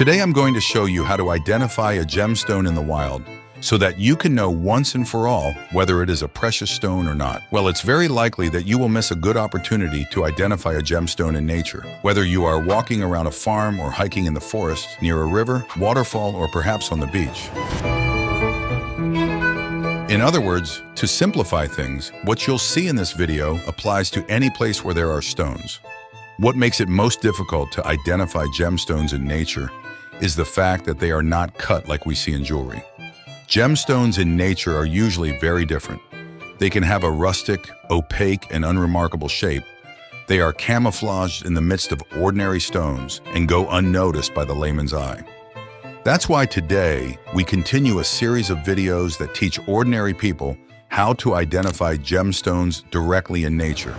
Today I'm going to show you how to identify a gemstone in the wild so that you can know once and for all whether it is a precious stone or not. Well, it's very likely that you will miss a good opportunity to identify a gemstone in nature, whether you are walking around a farm or hiking in the forest, near a river, waterfall, or perhaps on the beach. In other words, to simplify things, what you'll see in this video applies to any place where there are stones. What makes it most difficult to identify gemstones in nature is the fact that they are not cut like we see in jewelry. Gemstones in nature are usually very different. They can have a rustic, opaque, and unremarkable shape. They are camouflaged in the midst of ordinary stones and go unnoticed by the layman's eye. That's why today we continue a series of videos that teach ordinary people how to identify gemstones directly in nature.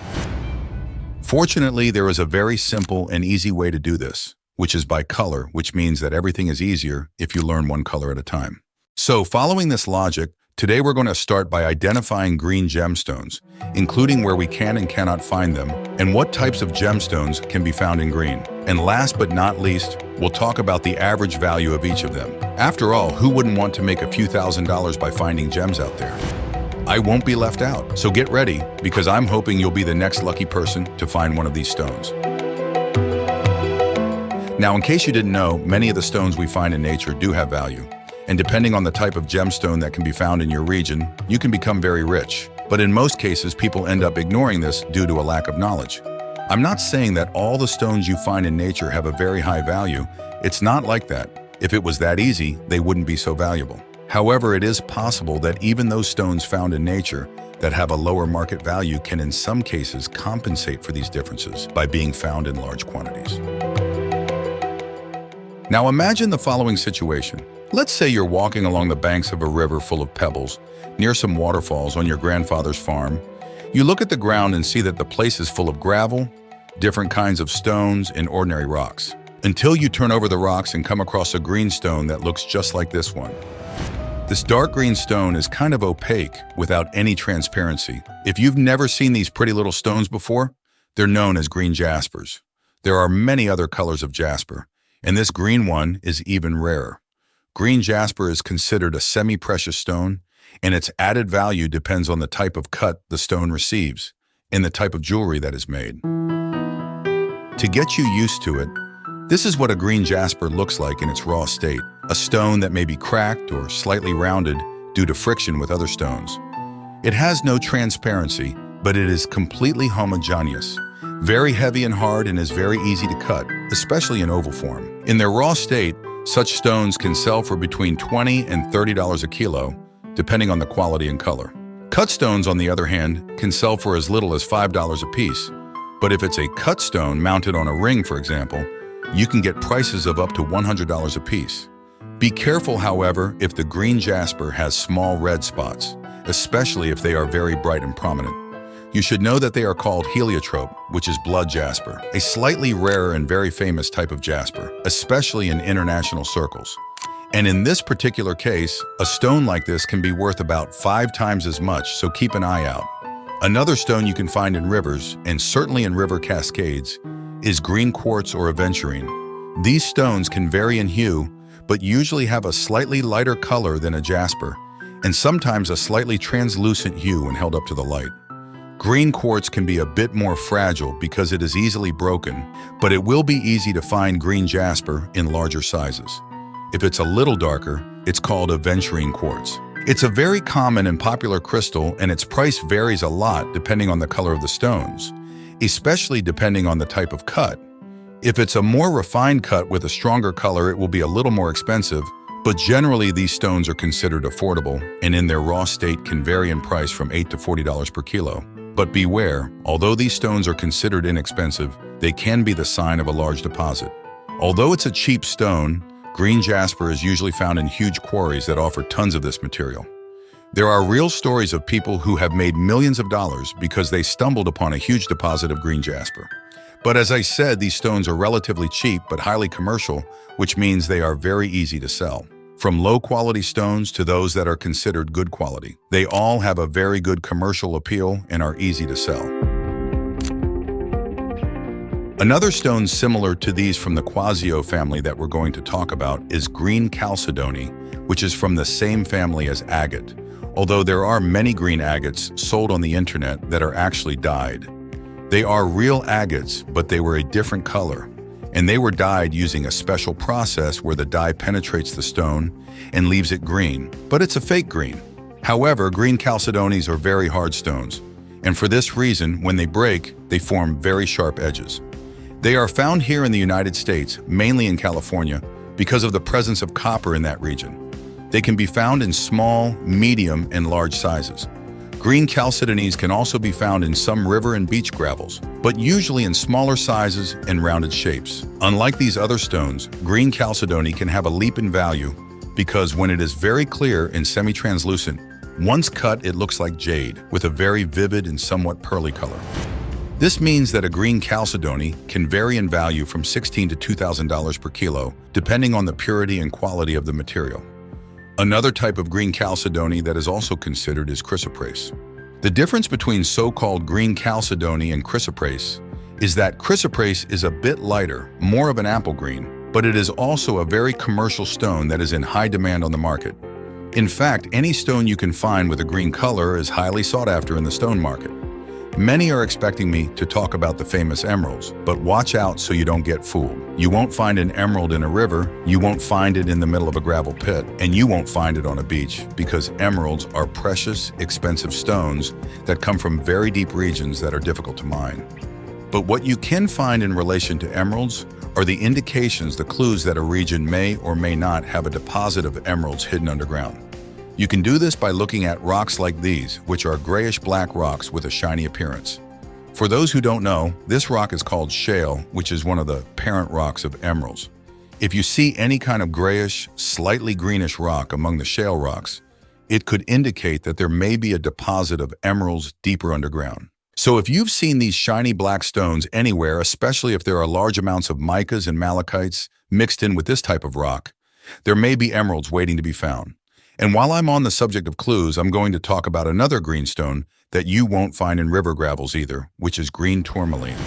Fortunately, there is a very simple and easy way to do this, which is by color, which means that everything is easier if you learn one color at a time. So, following this logic, today we're going to start by identifying green gemstones, including where we can and cannot find them, and what types of gemstones can be found in green. And last but not least, we'll talk about the average value of each of them. After all, who wouldn't want to make a few $1,000s by finding gems out there? I won't be left out, so get ready, because I'm hoping you'll be the next lucky person to find one of these stones. Now, in case you didn't know, many of the stones we find in nature do have value. And depending on the type of gemstone that can be found in your region, you can become very rich. But in most cases, people end up ignoring this due to a lack of knowledge. I'm not saying that all the stones you find in nature have a very high value. It's not like that. If it was that easy, they wouldn't be so valuable. However, it is possible that even those stones found in nature that have a lower market value can in some cases compensate for these differences by being found in large quantities. Now imagine the following situation. Let's say you're walking along the banks of a river full of pebbles, near some waterfalls on your grandfather's farm. You look at the ground and see that the place is full of gravel, different kinds of stones, and ordinary rocks. Until you turn over the rocks and come across a green stone that looks just like this one. This dark green stone is kind of opaque without any transparency. If you've never seen these pretty little stones before, they're known as green jaspers. There are many other colors of jasper, and this green one is even rarer. Green jasper is considered a semi-precious stone, and its added value depends on the type of cut the stone receives and the type of jewelry that is made. To get you used to it, this is what a green jasper looks like in its raw state, a stone that may be cracked or slightly rounded due to friction with other stones. It has no transparency, but it is completely homogeneous, very heavy and hard, and is very easy to cut, especially in oval form. In their raw state, such stones can sell for between $20 and $30 a kilo, depending on the quality and color. Cut stones, on the other hand, can sell for as little as $5 a piece. But if it's a cut stone mounted on a ring, for example, you can get prices of up to $100 a piece. Be careful, however, if the green jasper has small red spots, especially if they are very bright and prominent. You should know that they are called heliotrope, which is blood jasper, a slightly rarer and very famous type of jasper, especially in international circles. And in this particular case, a stone like this can be worth about 5 times as much, so keep an eye out. Another stone you can find in rivers, and certainly in river cascades, is green quartz or aventurine. These stones can vary in hue, but usually have a slightly lighter color than a jasper, and sometimes a slightly translucent hue when held up to the light. Green quartz can be a bit more fragile because it is easily broken, but it will be easy to find green jasper in larger sizes. If it's a little darker, it's called aventurine quartz. It's a very common and popular crystal, and its price varies a lot depending on the color of the stones, especially depending on the type of cut. If it's a more refined cut with a stronger color, it will be a little more expensive, but generally these stones are considered affordable and in their raw state can vary in price from $8 to $40 per kilo. But beware, although these stones are considered inexpensive, they can be the sign of a large deposit. Although it's a cheap stone, green jasper is usually found in huge quarries that offer tons of this material. There are real stories of people who have made millions of dollars because they stumbled upon a huge deposit of green jasper. But as I said, these stones are relatively cheap but highly commercial, which means they are very easy to sell. From low-quality stones to those that are considered good quality, they all have a very good commercial appeal and are easy to sell. Another stone similar to these from the Quasio family that we're going to talk about is green chalcedony, which is from the same family as agate, although there are many green agates sold on the internet that are actually dyed. They are real agates, but they were a different color, and they were dyed using a special process where the dye penetrates the stone and leaves it green, but it's a fake green. However, green chalcedonies are very hard stones, and for this reason, when they break, they form very sharp edges. They are found here in the United States, mainly in California, because of the presence of copper in that region. They can be found in small, medium, and large sizes. Green chalcedonies can also be found in some river and beach gravels, but usually in smaller sizes and rounded shapes. Unlike these other stones, green chalcedony can have a leap in value because when it is very clear and semi-translucent, once cut it looks like jade, with a very vivid and somewhat pearly color. This means that a green chalcedony can vary in value from $1,600 to $2,000 per kilo, depending on the purity and quality of the material. Another type of green chalcedony that is also considered is chrysoprase. The difference between so-called green chalcedony and chrysoprase is that chrysoprase is a bit lighter, more of an apple green, but it is also a very commercial stone that is in high demand on the market. In fact, any stone you can find with a green color is highly sought after in the stone market. Many are expecting me to talk about the famous emeralds, but watch out so you don't get fooled. You won't find an emerald in a river, you won't find it in the middle of a gravel pit, and you won't find it on a beach, because emeralds are precious, expensive stones that come from very deep regions that are difficult to mine. But what you can find in relation to emeralds are the indications, the clues that a region may or may not have a deposit of emeralds hidden underground. You can do this by looking at rocks like these, which are grayish-black rocks with a shiny appearance. For those who don't know, this rock is called shale, which is one of the parent rocks of emeralds. If you see any kind of grayish, slightly greenish rock among the shale rocks, it could indicate that there may be a deposit of emeralds deeper underground. So if you've seen these shiny black stones anywhere, especially if there are large amounts of micas and malachites mixed in with this type of rock, there may be emeralds waiting to be found. And while I'm on the subject of clues, I'm going to talk about another green stone that you won't find in river gravels either, which is green tourmaline.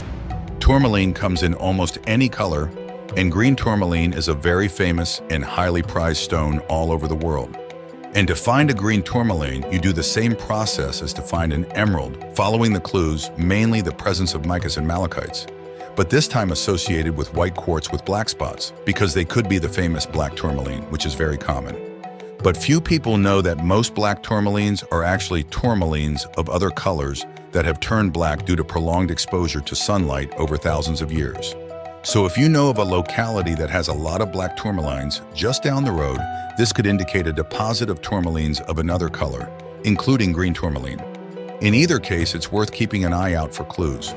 Tourmaline comes in almost any color, and green tourmaline is a very famous and highly prized stone all over the world. And to find a green tourmaline, you do the same process as to find an emerald, following the clues, mainly the presence of micas and malachites, but this time associated with white quartz with black spots, because they could be the famous black tourmaline, which is very common. But few people know that most black tourmalines are actually tourmalines of other colors that have turned black due to prolonged exposure to sunlight over thousands of years. So if you know of a locality that has a lot of black tourmalines just down the road, this could indicate a deposit of tourmalines of another color, including green tourmaline. In either case, it's worth keeping an eye out for clues.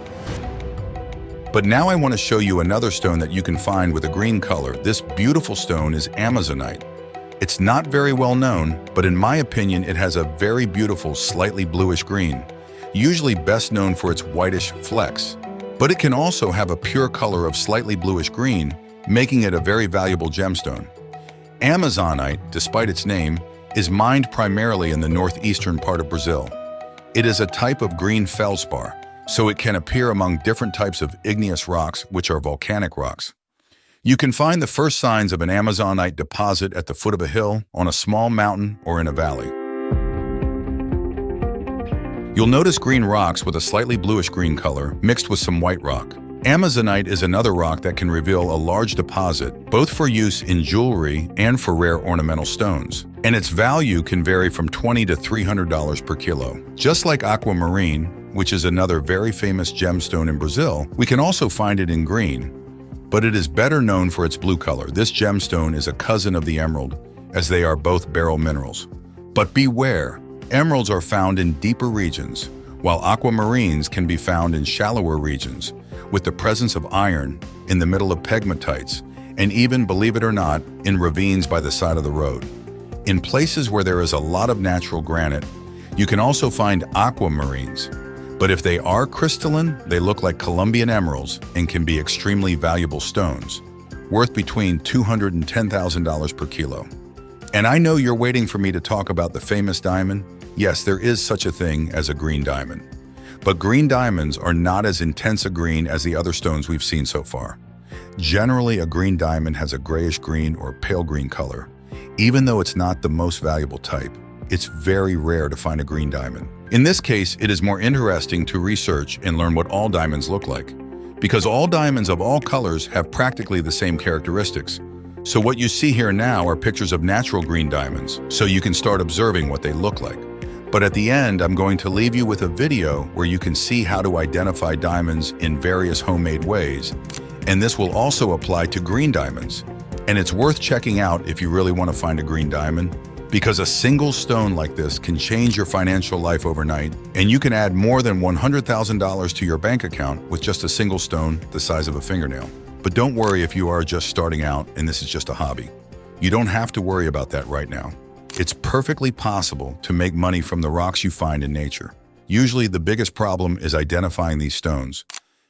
But now I want to show you another stone that you can find with a green color. This beautiful stone is amazonite. It's not very well known, but in my opinion, it has a very beautiful, slightly bluish green, usually best known for its whitish flecks. But it can also have a pure color of slightly bluish green, making it a very valuable gemstone. Amazonite, despite its name, is mined primarily in the northeastern part of Brazil. It is a type of green feldspar, so it can appear among different types of igneous rocks, which are volcanic rocks. You can find the first signs of an amazonite deposit at the foot of a hill, on a small mountain, or in a valley. You'll notice green rocks with a slightly bluish-green color mixed with some white rock. Amazonite is another rock that can reveal a large deposit, both for use in jewelry and for rare ornamental stones. And its value can vary from $20 to $300 per kilo. Just like aquamarine, which is another very famous gemstone in Brazil, we can also find it in green, but it is better known for its blue color. This gemstone is a cousin of the emerald, as they are both beryl minerals. But beware, emeralds are found in deeper regions, while aquamarines can be found in shallower regions, with the presence of iron in the middle of pegmatites, and even, believe it or not, in ravines by the side of the road. In places where there is a lot of natural granite, you can also find aquamarines. But if they are crystalline, they look like Colombian emeralds and can be extremely valuable stones, worth between $200 and $10,000 per kilo. And I know you're waiting for me to talk about the famous diamond. Yes, there is such a thing as a green diamond. But green diamonds are not as intense a green as the other stones we've seen so far. Generally, a green diamond has a grayish green or pale green color. Even though it's not the most valuable type, it's very rare to find a green diamond. In this case, it is more interesting to research and learn what all diamonds look like, because all diamonds of all colors have practically the same characteristics. So what you see here now are pictures of natural green diamonds, so you can start observing what they look like. But at the end, I'm going to leave you with a video where you can see how to identify diamonds in various homemade ways, and this will also apply to green diamonds. And it's worth checking out if you really want to find a green diamond, because a single stone like this can change your financial life overnight, and you can add more than $100,000 to your bank account with just a single stone the size of a fingernail. But don't worry if you are just starting out and this is just a hobby. You don't have to worry about that right now. It's perfectly possible to make money from the rocks you find in nature. Usually the biggest problem is identifying these stones,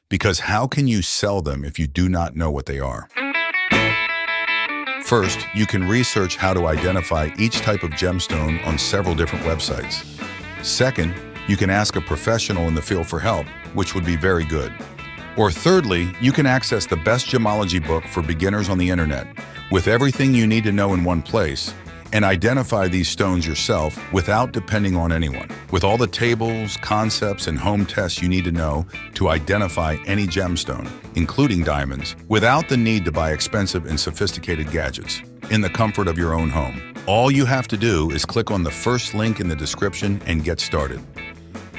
because how can you sell them if you do not know what they are? First, you can research how to identify each type of gemstone on several different websites. Second, you can ask a professional in the field for help, which would be very good. Or thirdly, you can access the best gemology book for beginners on the internet, with everything you need to know in one place, and identify these stones yourself without depending on anyone, with all the tables, concepts, and home tests you need to know to identify any gemstone, including diamonds, without the need to buy expensive and sophisticated gadgets, in the comfort of your own home. All you have to do is click on the first link in the description and get started.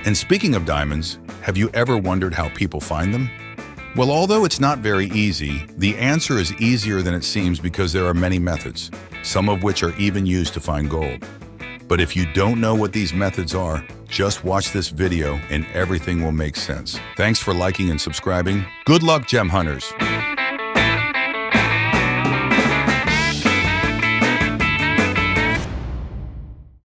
And speaking of diamonds, have you ever wondered how people find them? Well, although it's not very easy, the answer is easier than it seems because there are many methods, some of which are even used to find gold. But if you don't know what these methods are, just watch this video and everything will make sense. Thanks for liking and subscribing. Good luck, gem hunters!